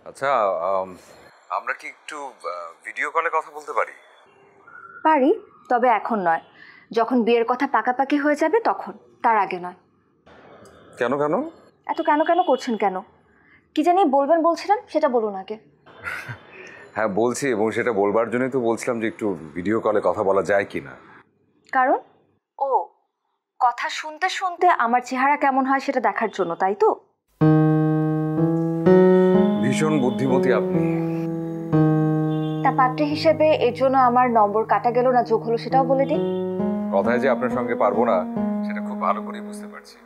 আচ্ছা, আমরা কি একটু ভিডিও কলে কথা বলতে পারি? পারি, তবে এখন নয়। যখন বিয়ের কথা পাকাপাকি হয়ে যাবে তখন, তার আগে নয়। কেন কেন? এত কেন কেন করছেন কেন? কি জানি বলবেন বলছিলেন, সেটা বলুন আগে। হ্যাঁ বলছি, এবং সেটা বলবার জন্যই তো বলছিলাম যে একটু ভিডিও কলে কথা বলা যায় কি না। কারণ ও কথা শুনতে শুনতে আমার চেহারা কেমন হয় সেটা দেখার জন্য, তাই তো? ভীষণ বুদ্ধিমতী আপনি। তা পাত্রী হিসেবে এর জন্য আমার নম্বর কাটা গেল না যোগ হলো সেটাও বলে দিন। কথায় যে আপনার সঙ্গে পারবো না সেটা খুব ভালো করেই বুঝতে পারছি।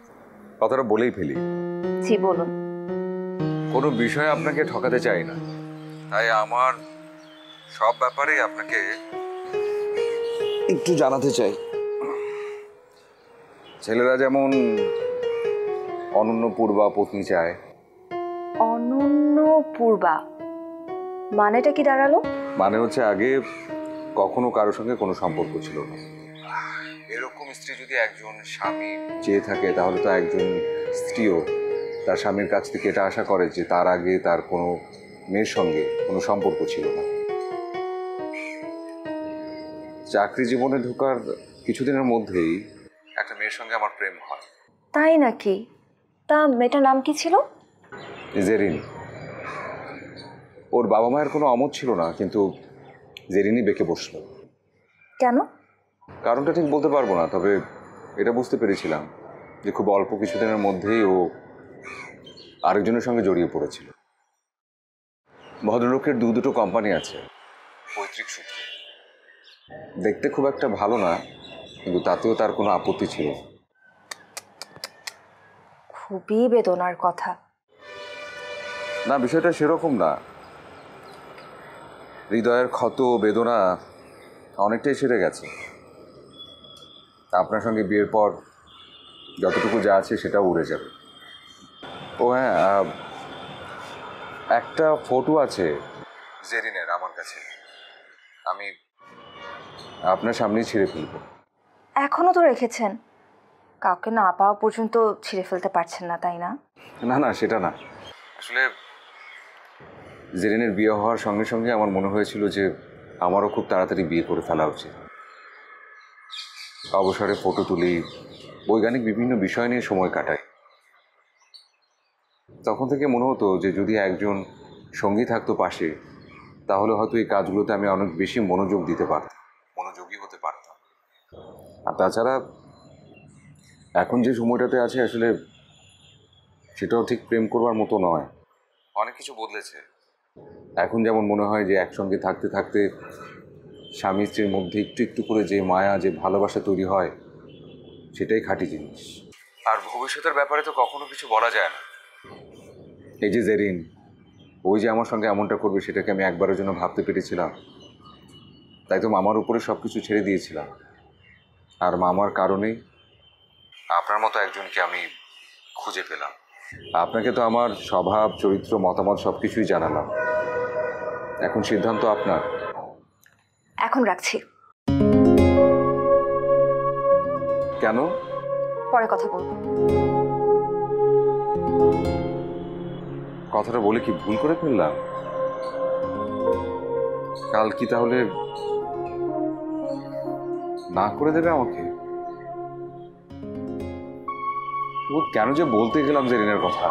কথাটা বলেই ফেলি। জি বলুন। কোনো বিষয়ে আপনাকে ঠকাতে চাই না, তাই আমার সব ব্যাপারেই আপনাকে একটু জানাতে চাই। ছেলেরা যেমন অনন্য পূর্বা পত্নী চায়। অনন্য পূর্বা মানেটা কি দাঁড়ালো? মানে হচ্ছে আগে কখনো কারোর সঙ্গে কোনো সম্পর্ক ছিল না। এরকম স্ত্রী যদি একজন স্বামী চেয়ে থাকে তাহলে তো একজন স্ত্রীও তার স্বামীর কাছ থেকে এটা আশা করে যে তার আগে তার কোনো মেয়ের সঙ্গে কোনো সম্পর্ক ছিল না। চাকরি জীবনে ঢোকার কিছুদিনের মধ্যেই একটা মেয়ের সঙ্গে আমার প্রেম হয়। তাই নাকি? তা মেয়েটার নাম কি ছিল? জেরিন। ওর বাবা মায়ের কোনো অমত ছিল না, কিন্তু জেরিনই বেঁকে বসলো। কেন? কারণটা ঠিক বলতে পারবো না, তবে এটা বুঝতে পেরেছিলাম যে খুব অল্প কিছুদিনের মধ্যেই ও আরেকজনের সঙ্গে জড়িয়ে পড়েছিল। ভদ্রলোকের দুটো কোম্পানি আছে পৈতৃক সূত্রে। দেখতে খুব একটা ভালো না, কিন্তু তাতেও তার কোনো আপত্তি ছিল না। খুবই বেদনার কথা। না, বিষয়টা সেরকম না। হৃদয়ের ক্ষত বেদনা অনেকটাই সেরে গেছে। আপনার সঙ্গে বিয়ের পর যতটুকু যা আছে সেটাও উড়ে যাবে। ও হ্যাঁ, একটা ফটো আছে জেরিনের আমার কাছে, আমি আপনার সামনেই ছিঁড়ে ফেলব। এখনো তো রেখেছেন? কাউকে না পাওয়া পর্যন্ত ছিঁড়ে ফেলতে পারছেন না, তাই না? না না, সেটা না। আসলে জেরিনের বিয়ে হওয়ার সঙ্গে সঙ্গে আমার মনে হয়েছিল যে আমারও খুব তাড়াতাড়ি বিয়ে করে ফেলা উচিত। অবসরে ফটো তুলি, বৈজ্ঞানিক বিভিন্ন বিষয় নিয়ে সময় কাটাই। তখন থেকে মনে হতো যে যদি একজন সঙ্গী থাকতো পাশে, তাহলে হয়তো এই কাজগুলোতে আমি অনেক বেশি মনোযোগ দিতে পারতাম, মনোযোগী হতে পারতাম। আর তাছাড়া এখন যে সময়টাতে আছে আসলে সেটাও ঠিক প্রেম করবার মতো নয়। অনেক কিছু বদলেছে। এখন যেমন মনে হয় যে একসঙ্গে থাকতে থাকতে স্বামী স্ত্রীর মধ্যে একটু একটু করে যে মায়া, যে ভালোবাসা তৈরি হয়, সেটাই খাঁটি জিনিস। আর ভবিষ্যতের ব্যাপারে তো কখনো কিছু বলা যায় না। এই যে জেরিন, ওই যে আমার সঙ্গে এমনটা করবে সেটাকে আমি একবারের জন্য ভাবতে পেরেছিলাম। তাই তো মামার উপরে সব কিছু ছেড়ে দিয়েছিলাম। আর মামার কারণেই আপনার মতো একজনকে আমি খুঁজে পেলাম। আপনাকে তো আমার স্বভাব, চরিত্র, মতামত সব কিছুই জানালাম। এখন সিদ্ধান্ত আপনার। এখন রাখছি। কেন? পরে কথা বলবো। কথাটা বলে কি ভুল করে ফেললাম? কাল কি তাহলে না করে দেবে আমাকে? ও কেন যে বলতে গেলাম জেরিনের কথা।